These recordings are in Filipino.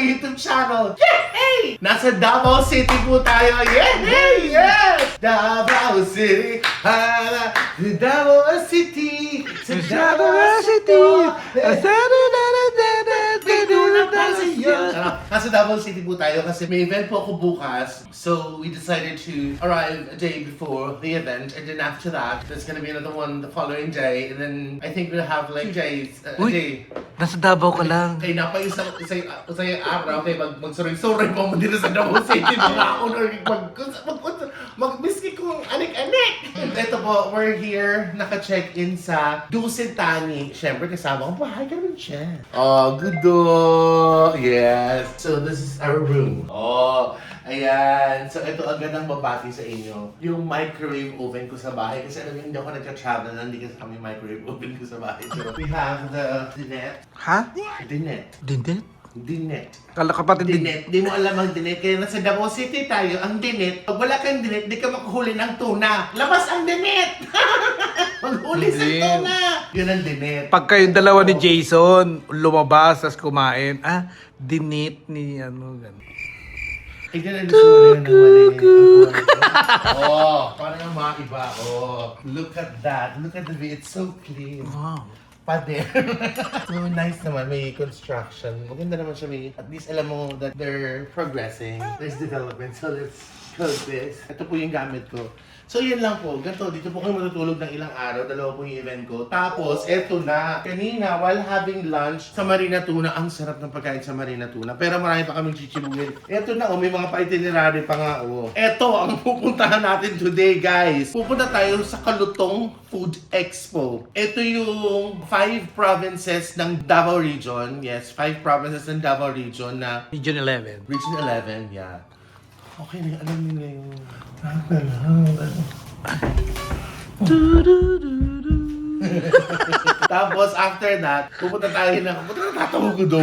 YouTube channel. Yay! Nasa Davao City po tayo. Yay! Yes! Davao City. Davao City. Sa Davao City. Nasa Davao City po tayo kasi may event po ako bukas. So we decided to arrive a day before the event, and then after that, there's gonna be another one the following day, and then I think we'll have like 2 days, a Uy, day. nasa Davao ka lang. Kaya na pa isang araw, kaya magsuroy-suroy pa mo dito sa Davao City, mga honor, mag-miski kong anik-anik. Ito po, we're here, naka-check-in sa Dusitani. Siyempre, kasama ko, bahay ka naman siya. Oh, good do. Yes. So, this is our room. Oh, ayan. So, ito agad ang babati sa inyo. Yung microwave oven ko sa bahay. Kasi alam niyo, hindi ako nagka-travel na hindi kasi kami microwave oven ko sa bahay. So, we have the dinette. Ha? Dinette. Dindet? Dinette. Kala kapatid din. Dinette. Di mo alam ang dinette. Kaya nasa Davao City tayo, ang dinette. Pag wala kang dinette, di ka makuhuli ng tuna. Labas ang dinette! Maghuli sa Din. tuna! Yun ang dinette. Pag kayong dalawa ni Jason, lumabas, tas kumain, dinit ni ano, gano'n. Ito na gusto mo na yung oh, parang ang mga iba. Oh, look at that. Look at the view. It's so clean. Wow. Pader. So nice naman, may construction. Maganda naman siya, may, at least alam mo that they're progressing. There's development, so let's close this. Ito po yung gamit ko. So yan lang po, ganito, dito po kayo matutulog ng ilang araw, dalawa po yung event ko. Tapos, eto na, kanina, while having lunch sa Marina Tuna, ang sarap ng pagkain sa Marina Tuna. Pero marami pa kaming chichibugin. Eto na, may mga pa-itinerary pa nga, Eto ang pupuntahan natin today, guys. Pupunta tayo sa Kalutong Food Expo. Ito yung 5 provinces ng Davao Region. Yes, 5 provinces ng Davao Region na Region 11. Region 11, yeah. Okay na, alam niyo na yung... Tapos, after that, pupunta tayo na... Pupunta na tatawag ko do.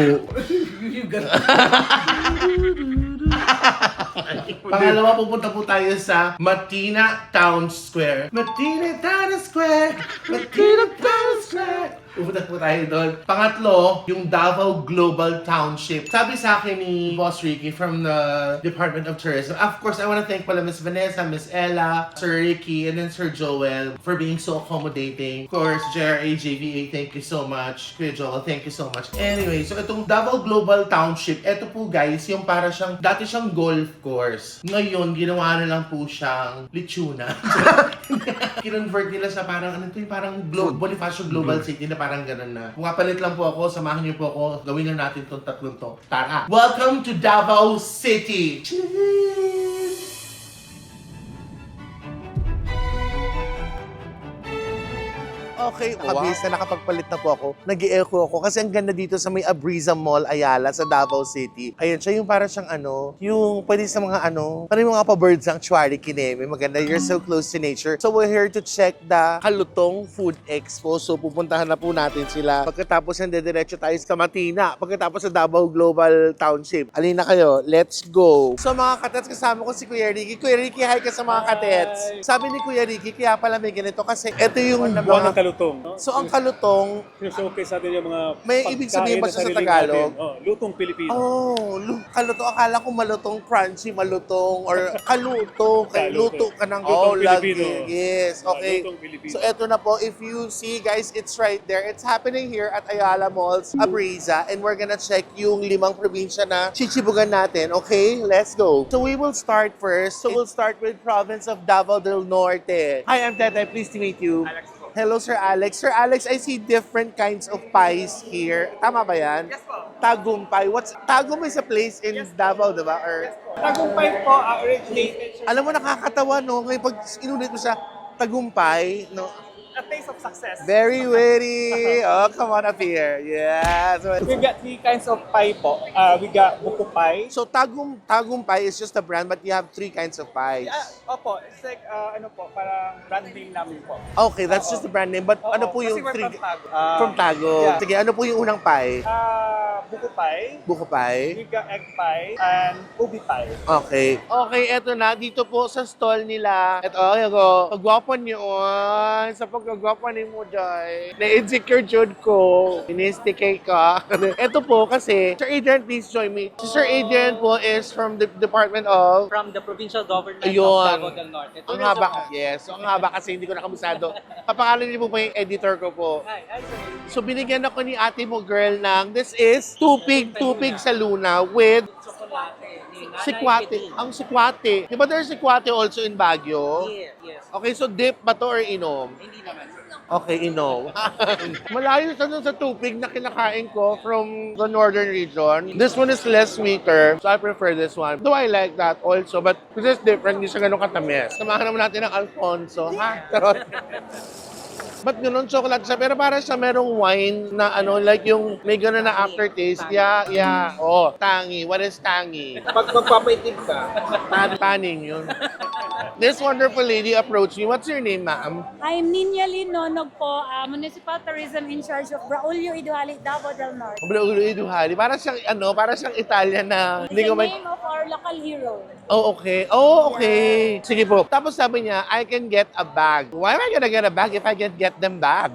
Pangalawa, pupunta po tayo sa Matina Town Square. Matina Town Square! Matina Town Square! Pupunta po tayo doon. Pangatlo, yung Davao Global Township. Sabi sa akin ni Boss Ricky from the Department of Tourism. Of course, I want to thank pala Miss Vanessa, Miss Ella, Sir Ricky, and then Sir Joel for being so accommodating. Of course, JRA, JVA, thank you so much. Kuya Joel, thank you so much. Anyway, so itong Davao Global Township, ito po guys, yung para siyang, dati siyang golf course. Ngayon, ginawa na lang po siyang lechuna. Kinonvert nila sa parang, ano ito yung parang Bonifacio Global City na parang ganun na. Pumapalit lang po ako, samahan niyo po ako, gawin na natin itong tatlong to. Tara! Welcome to Davao City! Cheers! Okay, kabis na nakapagpalit na po ako. Nag-i-echo ako kasi ang ganda dito sa may Abriza Mall, Ayala, sa Davao City. Ayun, siya yung para siyang yung pwede sa mga parang yung mga pa-bird sanctuary, kineme. Maganda, you're so close to nature. So we're here to check the Kalutong Food Expo. So pupuntahan na po natin sila. Pagkatapos yan, dediretso tayo sa Matina. Pagkatapos sa Davao Global Township. Alin na kayo, let's go! So mga katets, kasama ko si Kuya Ricky. Kuya Ricky, hi ka sa mga katets. Sabi ni Kuya Ricky, kaya pala may ganito kasi ito yung Buwan ng kalutong. No? So ang kalutong, Showcase natin yung mga may ibig sabihin ba pagkain siya sa na sariling Tagalog? natin. Oh, lutong Pilipino. Kalutong. Akala ko malutong crunchy, malutong, or kalutong. Kay luto ka ng Lutong lagi. Pilipino. Yes, okay. Lutong Pilipino. So eto na po, if you see guys, it's right there. It's happening here at Ayala Malls, Abriza, and we're gonna check yung 5 probinsya na chichibugan natin. Okay, let's go. So we will start first. So we'll start with province of Davao del Norte. Hi, I'm Tete. Pleased to meet you. Alex po. Hello, Sir Alex. Sir Alex, I see different kinds of pies here. Tama ba yan? Yes po. Tagumpay. Tagum is a place in Davao, diba? Or, Tagumpay po, originated siya. alam mo, nakakatawa, no? Ngayon, pag inulit mo siya, tagumpay, no? A taste of success. Very witty. Oh, come on up here. Yeah. So, We got 3 kinds of pie po. We got buko pie. so tagumpay is just a brand, but you have 3 kinds of pies. Opo, it's like, parang brand name namin po. Okay, that's just the brand name. But ano po yung Kasi we're 3? from Tago. From Tago. Yeah. Sige, ano po yung unang pie? Buko pie. Buko pie. We got egg pie and ubi pie. Okay. Okay, eto na. Dito po sa stall nila. Eto, yung pagwapo niyo sa Gagapa ni mo, Joy. Na-insecure jud ko. Inistikay ka. Ito po kasi, Sir Adrian, please join me. Si Sir Adrian po is from the Department of... From the provincial government Ayun. of Davao del Norte. Ang haba, yes. So, ang haba kasi hindi ko nakabusado. Papangalan niyo po pa yung editor ko po. Hi, sir. So, binigyan ako ni ate mo, girl, ng this is tupig sa Luna with Chocolate. Ni Nanay sikwate. Betty. Ang sikwate. Di ba there's sikwate also in Baguio? Yes. Okay, so dip ba to or inom? Hindi naman. Okay, inom. Malayo sa dun sa tupig na kinakain ko from the northern region. This one is less sweeter, so I prefer this one. Though I like that also, but this is different, hindi siya ganun katamis. Samahan naman natin ng Alfonso, ha? Charot. Ba't ganun chocolate siya? Pero para siya merong wine na ano, like yung may ganun na aftertaste. Yeah. Oh, tangy. What is tangy? Pag magpapaitig ka, Tanning yun. This wonderful lady approached me. What's your name, ma'am? I'm Ninya Linonog po, Municipal Tourism in charge of Braulio, Iduhali, Davao del Norte. Duhali. Para siyang Italian na It's hindi the ko may... name of our local hero. Oh, okay. Sige po. Tapos sabi niya, I can get a bag. Why am I gonna get a bag if I can get them bag?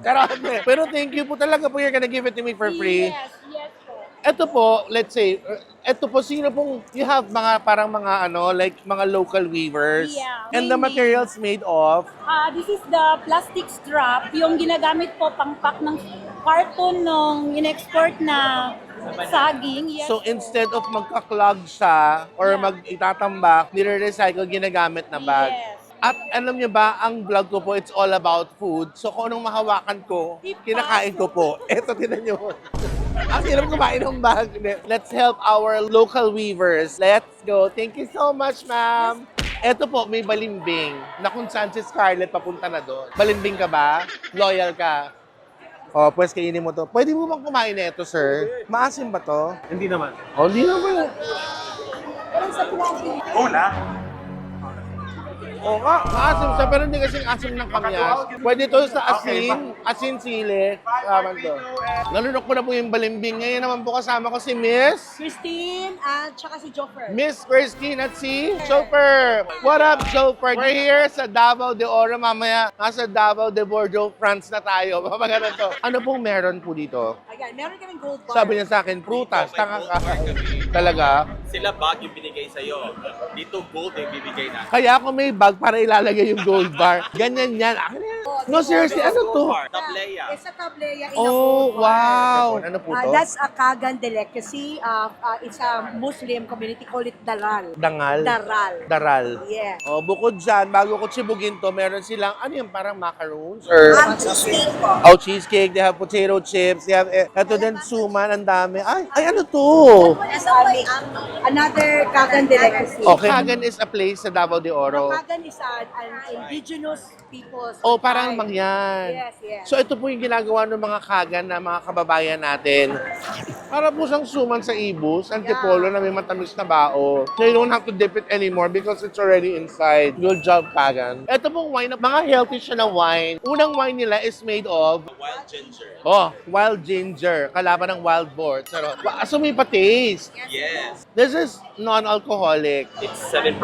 Pero thank you po talaga po, you're gonna give it to me for free. Yes po. Ito po, let's say, ito po, sino pong, you have mga, parang mga ano, like mga local weavers. Yeah, And the mainly. materials made of, This is the plastic strap, yung ginagamit po pang-pack ng carton nung in-export na saging. Yes so po. instead of magka-clog siya, or Yeah. mag-itatambak, nire-recycle, ginagamit na bag. Yes. At alam niyo ba, ang vlog ko po, it's all about food. So kung anong mahawakan ko, kinakain ko po. Eto, tinan niyo. Ang hirap kumain ng bag. Let's help our local weavers. Let's go. Thank you so much, ma'am. Eto po, may balimbing na kung saan si Scarlett papunta na doon. Balimbing ka ba? Loyal ka? Oh, pues kainin mo to. Pwede mo bang kumain na ito, sir? Maasim ba to? Hindi naman. Oh, hindi naman. Oo nga, maasim siya, pero hindi kasing asim ng kamyas. Pwede to sa asin sili. Tama to. Nalunok ko na po yung balimbing. Ngayon naman po kasama ko si Miss Christine at saka si Joffer. Miss Christine at si Chopper. What up, Chopper? We're here sa Davao de Oro. Mamaya, nasa Davao de Bordeaux, France na tayo. Mamagano to. Ano pong meron po dito? Ayan, meron kaming gold bar. Sabi niya sa akin, prutas. Tanga ka. Talaga? Sila bag yung binigay sa'yo. Dito gold yung bibigay na. Kaya ako may bag para ilalagay yung gold bar. Ganyan yan. Akin yan. No, seriously, ano to? Tableya. It's a tableya in a Oh, gold bar. wow. Ano po to? That's a Kagan delicacy. It's a Muslim community, call it daral. Dangal? Daral. Daral. Yeah. Oh, bukod dyan, bago ko sibugin to, meron silang, ano yung parang macaroons? Or, Cheesecake po. oh, cheesecake, they have potato chips, they have, eto din, suman, ang dami. Ay, ano to? Another Kagan delicacy. Okay. Kagan is a place sa Davao de Oro. Kagan is an indigenous people's Oh, parang tribe. mangyan. Yes. So, ito po yung ginagawa ng mga Kagan na mga kababayan natin. Para po siyang suman sa ibus, antipolo na may matamis na bao. So, you don't have to dip it anymore because it's already inside. Good job, Kagan. Ito pong wine, mga healthy siya na wine. Unang wine nila is made of, Wild ginger. oh, wild ginger. Kalaban ng wild boar. So, may pa-taste. Yes. This is non-alcoholic. It's 7%.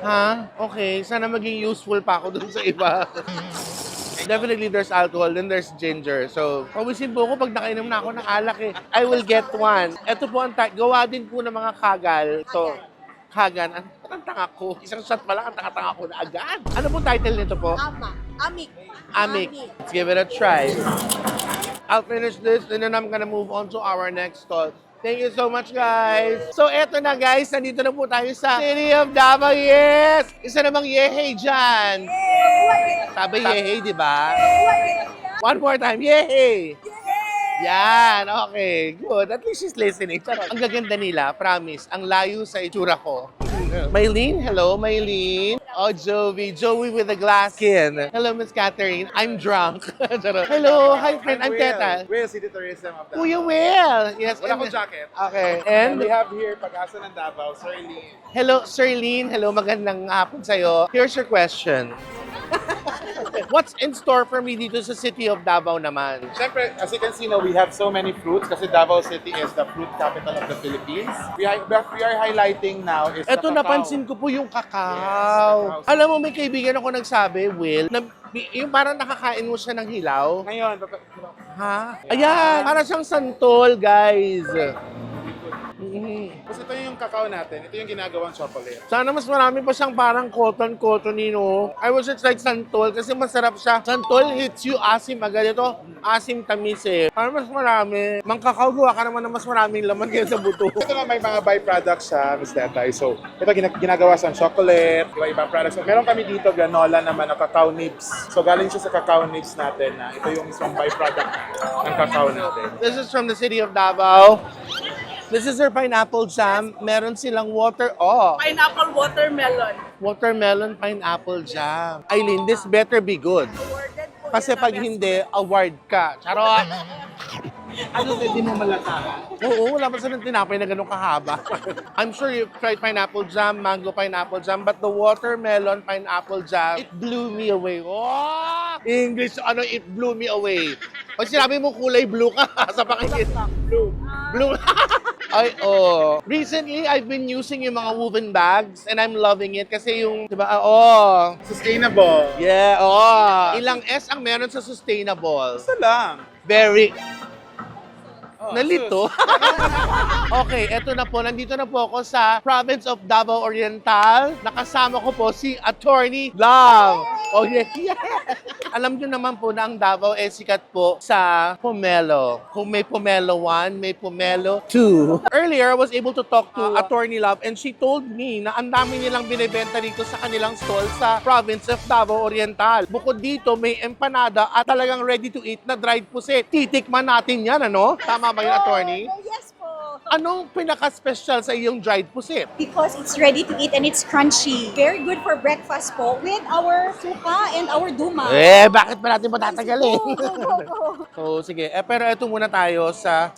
Ha? Okay. Sana maging useful pa ako dun sa iba. Definitely there's alcohol, then there's ginger. So, pawisin po ako pag nakainom na ako ng alak eh. I will get one. Ito po ang gawa din po ng mga kagal. So, Kagan, ang tanga ko. Isang shot pa lang, ang tanga-tanga ko na agad. Ano po title nito po? Amik. Amik. Let's give it a try. I'll finish this and then I'm gonna move on to our next stall. Thank you so much, guys. So, eto na, guys. Nandito na po tayo sa City of Davao. Yes! Isa namang yehey dyan. Sabi yehey, di ba? One more time. Yehey! Yan, okay. Good. At least she's listening. Charot. Ang gaganda nila, promise. Ang layo sa itsura ko. Maylene, hello, Maylene. Oh, Joey. Joey with a glass skin. Hello, Miss Catherine. I'm drunk. Charot. Hello, hi friend. I'm Teta. Will, City Tourism of Davao. Kuya Will. Yes. Wala and- akong jacket. Okay. And And we have here Pag-asa ng Davao, Sir Lee. hello, Sirlene. Hello, magandang hapon sa'yo. Here's your question. What's in store for me dito sa City of Davao naman? Siyempre, as you can see now, we have so many fruits kasi Davao City is the fruit capital of the Philippines. What we are highlighting now is Eto, the cacao. napansin ko po yung kakao. Yes, cacao. Alam mo, may kaibigan ako nagsabi, Will, na Yung parang nakakain mo siya ng hilaw. Ngayon, Ha? Ayan! Para siyang santol, guys. Tapos ito yung kakao natin. Ito yung ginagawang chocolate. Sana mas marami pa siyang parang cotton-cotton, no? I wish it's like santol kasi masarap siya. Santol hits you asim agad. Ito, asim tamis eh. Para mas marami. Mangkakaw, gawa ka naman ng mas maraming laman kaya sa buto. Ito nga may mga byproducts siya, Miss Tetay. So, ito ginagawa sa chocolate, iba-ibang products. So, meron kami dito granola naman na cacao nibs. So, galing siya sa cacao nibs natin na ito yung isang byproduct ng cacao natin. This is from the city of Davao. This is their pineapple jam. Meron silang Pineapple watermelon. watermelon pineapple jam. Aileen, this better be good. Awarded po Kasi yan pag na best hindi, award ka. Charot! Ano din mo malatahan? Oo, wala pa silang tinapay na ganun kahaba. I'm sure you've tried pineapple jam, mango pineapple jam, but the watermelon pineapple jam, it blew me away. Oh! English, it blew me away. Pag sinabi mo kulay blue ka, sa pakinggan. Blue. Ay, oh. Recently, I've been using yung mga woven bags and I'm loving it kasi yung, di ba, Sustainable. Yeah, Ilang S ang meron sa sustainable? Ito lang. Very. Nalito. Okay, eto na po. Nandito na po ako sa province of Davao Oriental. Nakasama ko po si Attorney Love. Oh, yeah. Alam nyo naman po na ang Davao sikat po sa pomelo. Kung may pomelo 1, may pomelo 2. Earlier, I was able to talk to Attorney Love and she told me na ang dami nilang binibenta dito sa kanilang stall sa province of Davao Oriental. Bukod dito, may empanada at talagang ready to eat na dried pusit. Titikman natin yan, ano? Tama ba yun, Attorney? Yes po. Anong pinaka-special sa iyong dried pusit? Because it's ready to eat and it's crunchy. Very good for breakfast po with our suka and our duma. Bakit pa natin patatagalin? Go. So, sige. Pero ito muna tayo sa...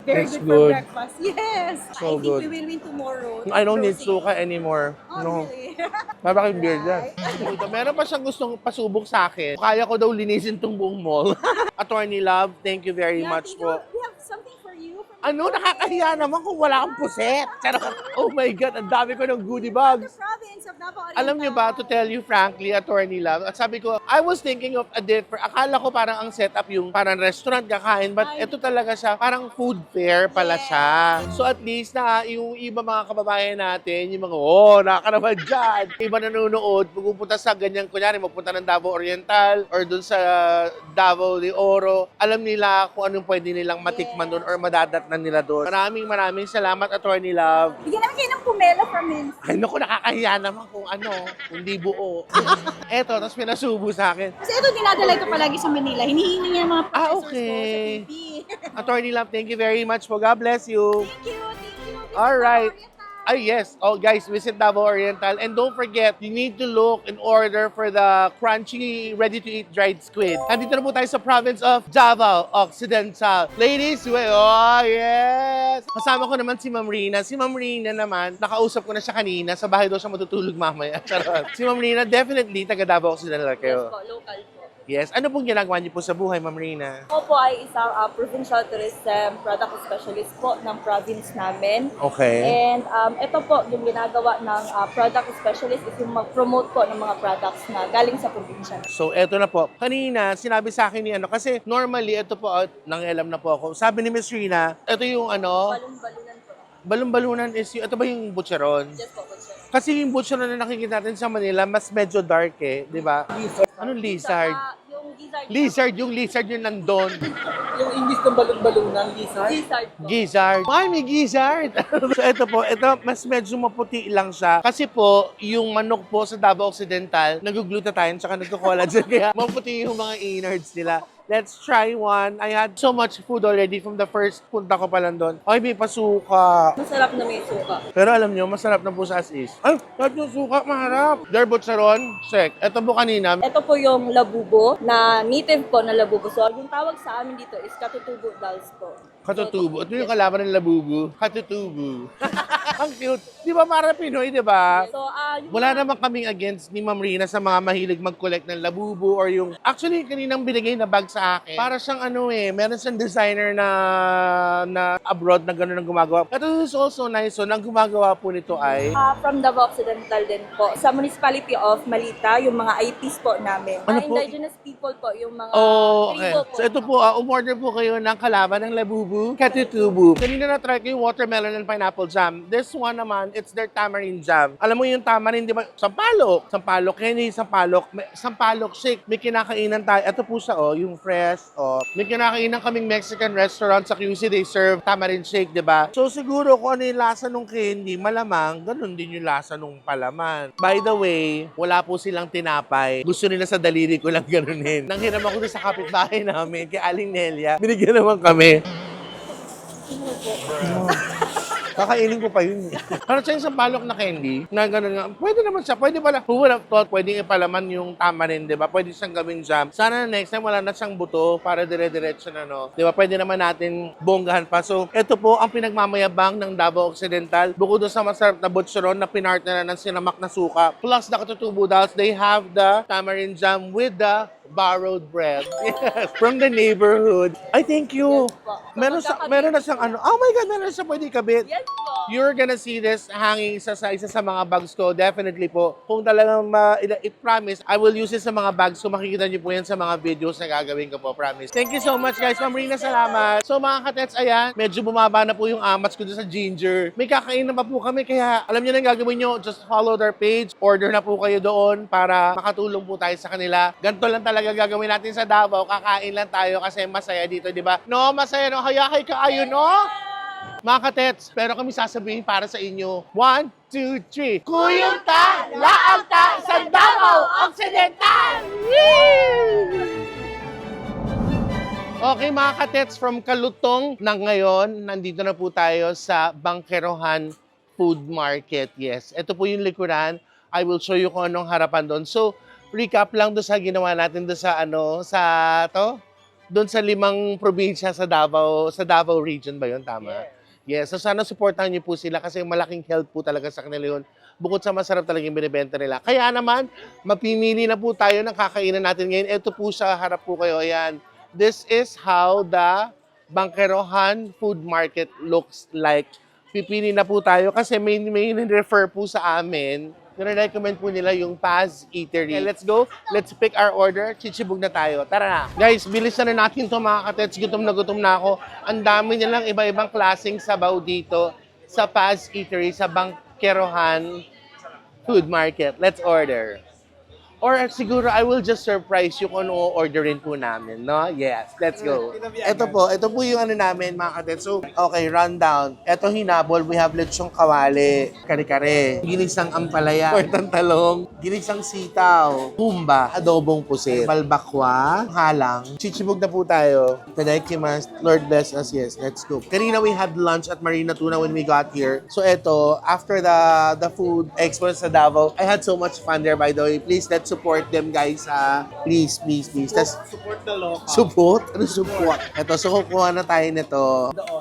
Very That's good, good. for breakfast. Yes. So I think good. we will win tomorrow. I don't need Closing. suka anymore. Oh, No. really? Babakit beer dyan. Meron pa siyang gustong pasubok sa akin. Kaya ko daw linisin tong buong mall. Attorney Love, thank you very Yeah, much thank po. you. We have something for you. Ano, nakakahiya naman kung wala kang puset. Charot. Oh my God, ang dami ko ng goodie bags. The province of Davao Oriental. Alam niyo ba, to tell you frankly, Attorney Love, at sabi ko, I was thinking of a different, akala ko parang ang setup yung parang restaurant kakain, but ito talaga siya, parang food fair pala siya. So at least na yung iba mga kababayan natin, yung mga, nakakaraman dyan. Iba nanonood, pupunta sa ganyan, kunyari, magpunta ng Davao Oriental or dun sa Davao de Oro, alam nila kung anong pwede nilang matikman doon or madadatnan nila doon. Maraming salamat, Attorney Love. Bigyan namin kayo ng pumelo from Minsk. Ay, naku, nakakahiya naman kung hindi buo. Eto, tapos pinasubo sa akin. Kasi ito dinadala ito palagi sa Manila. Hinihingi niya ng mga professors Okay. ko sa TV. Attorney Love, thank you very much po. God bless you. Thank you. All right. Ay, yes. Oh, guys, visit Davao Oriental. And don't forget, you need to look and order for the crunchy, ready-to-eat dried squid. Nandito na po tayo sa province of Davao Occidental. Ladies, yes! Kasama ko naman si Ma'am Rina. Si Ma'am Rina naman, nakausap ko na siya kanina. Sa bahay daw siya matutulog mamaya. Charot. Si Ma'am Rina, definitely taga Davao Occidental kayo. Local po. Yes. Ano pong ginagawa niyo po sa buhay, Ma'am Rina? Ako po ay isang provincial tourism product specialist po ng province namin. Okay. And ito po, yung ginagawa ng product specialist is yung mag-promote po ng mga products na galing sa probinsya. So, eto na po. Kanina, sinabi sa akin ni kasi normally, ito po, nangialam na po ako. Sabi ni Miss Rina, ito yung Balon-balunan po. balon-balunan is ito ba yung butcheron? Yes po, butcher. Kasi yung butcheron na nakikita natin sa Manila, mas medyo dark di ba? Anong lizard? Yung Lizard, yung lizard yung nandun. Yung English ng balon-balunan, lizard. Lizard po. Gizzard. Ay, may gizzard. So, ito po, mas medyo maputi lang siya. Kasi po, yung manok po sa Davao Occidental, nag-glutathione, tsaka nagko-collagen. Kaya maputi yung mga innards nila. Let's try one. I had so much food already from the first punta ko pa lang doon. Ay, may pasuka. Masarap na may suka. Pero alam nyo, masarap na po sa as is. Ay, lahat yung suka, maharap. Their butcheron, check. Ito po kanina, Ito po yung labubo na native po na labubo. So, yung tawag sa amin dito is katutubo dolls po. Katutubo. Ito yung kalaban ng labubu. Katutubo. Ang cute. Di ba para Pinoy, di ba? So, Wala naman kaming against ni Ma'am Rina sa mga mahilig mag-collect ng labubu or yung... Actually, kaninang binigay na bag sa akin. Para siyang meron siyang designer na abroad na gano'n ang gumagawa. Ito is also nice. So, nang gumagawa po nito ay... from Davao Occidental din po. Sa Municipality of Malita, yung mga IPs po namin. Ano po? Indigenous people po, yung mga Oh, okay. tribo po. So ito po, umorder po kayo ng kalaban ng labubu, katutubo. Kanina na-try ko yung watermelon and pineapple jam. This one naman, it's their tamarind jam. Alam mo yung tamarind, di ba? Sampalok. Sampalok, candy, sampalok. Sampalok shake. May kinakainan tayo. Ito po siya, yung fresh. May kinakainan kaming Mexican restaurant sa QC. They serve tamarind shake, di ba? So siguro kung ano yung lasa ng candy, malamang, ganun din yung lasa ng palaman. By the way, wala po silang tinapay. Gusto nila sa daliri ko lang ganunin. Nanghiram ako doon sa kapitbahay namin, kay Aling Nelia. Binigyan naman kami. Kakainin ko pa yun. Para sa isang balok na candy, na gano'n nga, pwede naman siya. Pwede pala, who would have thought, pwede ipalaman yung tamarin, di ba? Pwede siyang gawing jam. Sana na next time, wala na siyang buto para dire-diretso na, no? Di ba? Pwede naman natin bonggahan pa. So, ito po ang pinagmamayabang ng Davao Occidental. Bukod doon sa masarap na butcheron na pinartner na ng sinamak na suka. Plus, the katutubo dolls, they have the tamarind jam with the borrowed bread. Yes. From the neighborhood. Ay, thank you. Yes po. Meron na siyang oh my God, meron na siyang pwede ikabit. Yes po. You're gonna see this hanging isa sa mga bags ko. Definitely po. Kung talagang promise, I will use it sa mga bags ko. Makikita niyo po yan sa mga videos na gagawin ko po. Promise. Thank you so much, guys. Ma'am Rina, salamat. So, mga katets, ayan, medyo bumaba na po yung amats ko doon sa Ginger. May kakain na pa po kami, kaya alam niyo na yung gagawin niyo. Just follow their page. Order na po kayo doon para makatulong po tayo sa kanila. Ganito lang talaga gagawin natin sa Davao. Kakain lang tayo kasi masaya dito, di ba? No, masaya, no? Hayahay ka ayo, no? Mga katets, pero kami sasabihin para sa inyo. 1, 2, 3. Kuyunta, laagta sa Davao Occidental! Okay mga katets, from Kalutong na ngayon, nandito na po tayo sa Bangkerohan Food Market. Yes, ito po yung likuran. I will show you kung anong harapan doon. So, recap lang doon sa ginawa natin doon sa doon sa 5 probinsya sa Davao region ba yun? Tama? Yes. So sana supportahan niyo po sila kasi malaking help po talaga sa kanila yun. Bukod sa masarap talagang binibenta nila. Kaya naman, mapimili na po tayo ng kakainan natin ngayon. Ito po sa harap po kayo. Ayan. This is how the Bangkerohan Food Market looks like. Pipili na po tayo kasi may refer po sa amin. Nire-recommend po nila yung Paz Eatery. Okay, let's go. Let's pick our order. Chichibog na tayo. Tara na. Guys, bilis na natin ito mga katets. Gutom na ako. Ang dami nilang iba-ibang klaseng sabaw dito sa Paz Eatery, sa Bangkerohan Food Market. Let's order. Or siguro, I will just surprise you kung ano orderin po namin, no? Yes, let's go. Ito po yung ano namin, mga katets. So, okay, rundown. Ito hinabol, we have lechong kawali, kare-kare, ginisang ampalaya, kwartang talong, ginisang sitaw, humba, adobong pusit, balbakwa, halang. Chichibog na po tayo. Tadaikimasu, Lord bless us, yes, let's go. Kanina we had lunch at Marina Tuna when we got here. So ito, after the food expo sa Davao, I had so much fun there, by the way. Please, let's support them, guys, please. Support the local. Support? Ano support? Ito, so kukuha na tayo nito.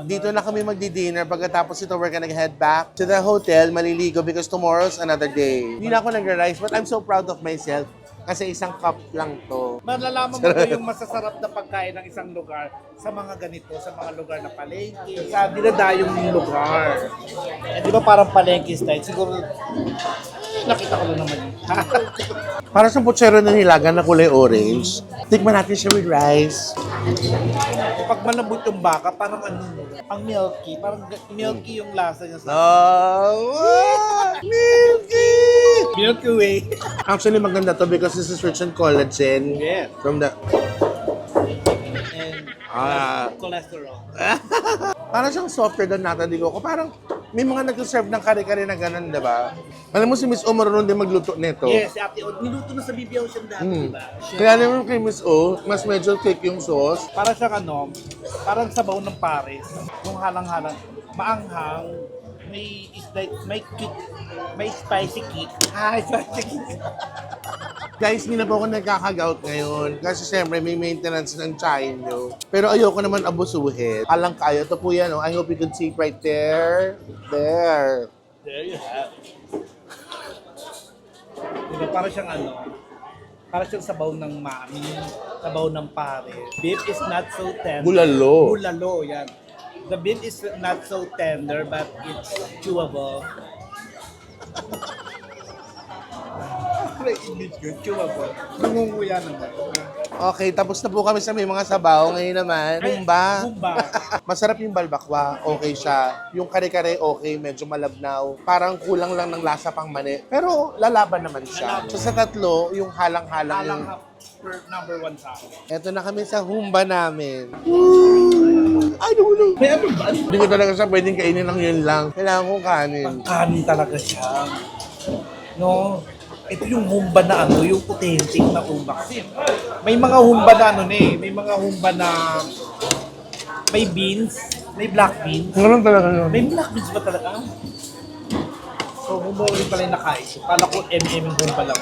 Dito na kami magdi-dinner. Pagkatapos ito, we're gonna head back to the hotel, maliligo, because tomorrow's another day. Hindi na ako nag-realize, but I'm so proud of myself. Kasi isang cup lang to. Malalaman mo ba yung masasarap na pagkain ng isang lugar sa mga ganito, sa mga lugar na palengke, sa dinadayong lugar. Eh, di ba parang palengke style? Siguro, nakita ko lang naman yun. Para sa putsero na nilaga na kulay orange, tikman natin siya with rice. Pag malambot yung baka, parang ang milky, parang milky yung lasa niya sa Milky! Milky Way. Actually, maganda to because this is rich in collagen. Yes. From the... And cholesterol. Parang siyang softer than nata di ko. Parang may mga nag-serve ng kare-kare na ganun, di ba? Alam mo si Miss O marunong din magluto nito. Yes, si Ate O. Niluto na sa BBO siya dati, di ba? Kaya naman kay Miss O, mas medyo thick yung sauce. Para siyang parang sabaw ng Paris. Yung halang-halang, maanghang, may kick, may spicy kick. Spicy kick. Guys, hindi na po ako nagkakagout ngayon. Kasi siyempre may maintenance ng tiyan nyo. Pero ayoko naman abusuhin. Alang kayo. Ito po yan. Oh. I hope you can see it right there. There. There you have. Diba, para siyang para siyang sabaw ng mami, sabaw ng pare. Beef is not so tender. Bulalo. Bulalo, yan. The beef is not so tender, but it's chewable. May English ko, chewable. Nangunguya naman. Okay, tapos na po kami sa may mga sabaw. Ngayon naman, humba. Humba. Masarap yung balbakwa. Okay siya. Yung kare-kare, okay. Medyo malabnaw. Parang kulang lang ng lasa pang mani. Pero lalaban naman siya. So sa tatlo, yung halang-halang yung... Number one sa akin. Eto na kami sa humba namin. I don't know. May ano ba? Hindi ko talaga siya pwedeng kainin ng yun lang. Kailangan kong kanin. Kanin talaga siya. No? Ito yung humba na yung authentic na humba. Kasi may mga humba na may mga humba na may beans, may black beans. Ganun talaga yun. May black beans ba talaga? So, humba ulit pala yung nakain. Kala ko yung humba lang.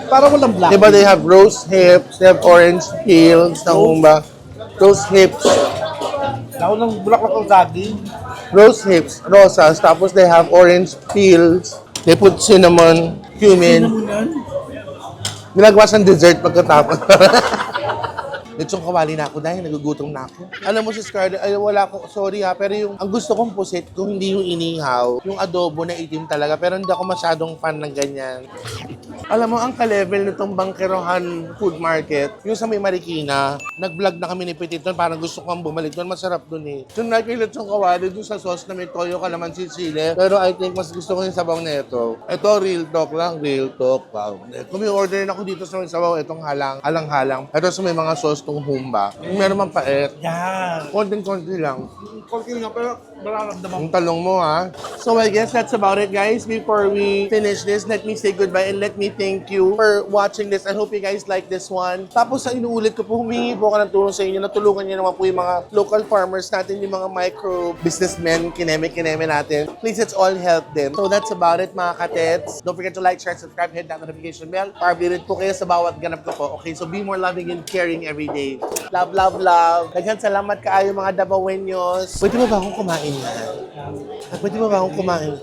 Parang walang black Diba they have roast hips, they have orange peels na humba. Roast hips. Ako ng bulaklak ng saging. Roast hips, rosas, tapos they have orange peels. They put cinnamon, cumin. Ginagawa siyang dessert pagkatapos. Lechong kawali na ako dahil nagugutom na ako. Alam mo si Scarlett, ay wala ko, sorry ha, pero yung, ang gusto kong pusit, kung hindi yung inihaw, yung adobo na itim talaga, pero hindi ako masyadong fan ng ganyan. Alam mo, ang ka-level nitong Bangkerohan Food Market, yung sa may Marikina, nag-vlog na kami ni Petit doon, parang gusto kong bumalik doon, masarap doon eh. Doon na kay lechong kawali, doon sa sauce na may toyo, kalamansi, sili, pero I think mas gusto ko yung sabaw na ito. Ito, real talk lang, real talk. Wow. Kung may order ako dito sa may sabaw, itong halang-halang. Ito sa may mga sauce tong humba. Yung meron mang pait. Yan. Konting-konti lang. Konti nga, pero mararamdaman Ang talong mo ha. So I guess that's about it guys. Before we finish this, let me say goodbye and let me thank you for watching this. I hope you guys like this one. Tapos sa inuulit ko po, humingi po ako ng tulong sa inyo. Natulungan niyo naman po yung mga local farmers natin, yung mga micro businessmen, kineme natin. Please, let's all help them. So that's about it mga katets. Don't forget to like, share, subscribe, hit that notification bell. Para updated po kayo sa bawat ganap ko po. Okay, so be more loving and caring every day. Love, love, love. Daghan salamat kaayo mga Dabawenyos. Pwede mo ba akong kumain na? Pwede mo ba akong kumain?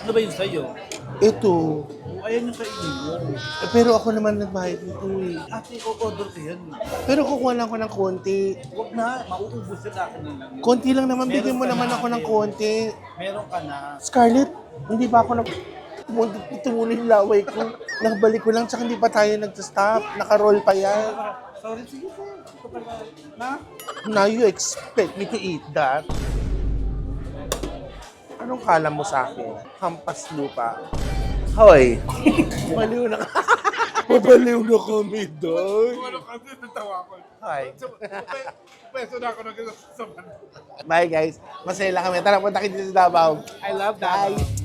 Ano ba yun sa'yo? Ito. Ayan yung sa inyo. Pero ako naman nagbayad nito eh. Ate, order ko yan. Pero kukuha lang ako ng konti. Huwag na, mauubos yun akin lang. Konti lang naman, bigyan mo Meron ka naman na, ako ng meron. konti. Meron ka na. Scarlett, hindi ba ako nag... Tumulo yung laway ko. Nakabalik ko lang, tsaka hindi pa tayo nag-stop. Naka-roll pa yan. Sorry, sige sir. Ito pala. Na? Now you expect me to eat that? Anong kala mo sa akin? Hampas lupa. Hoy! Maliw na ka. Mabaliw na kami doon. Ano kasi natawa ko. Hi. Peso na ako sa Bye guys. Masaya lang kami. Tara, punta kayo dito sa Davao. I love that. Bye.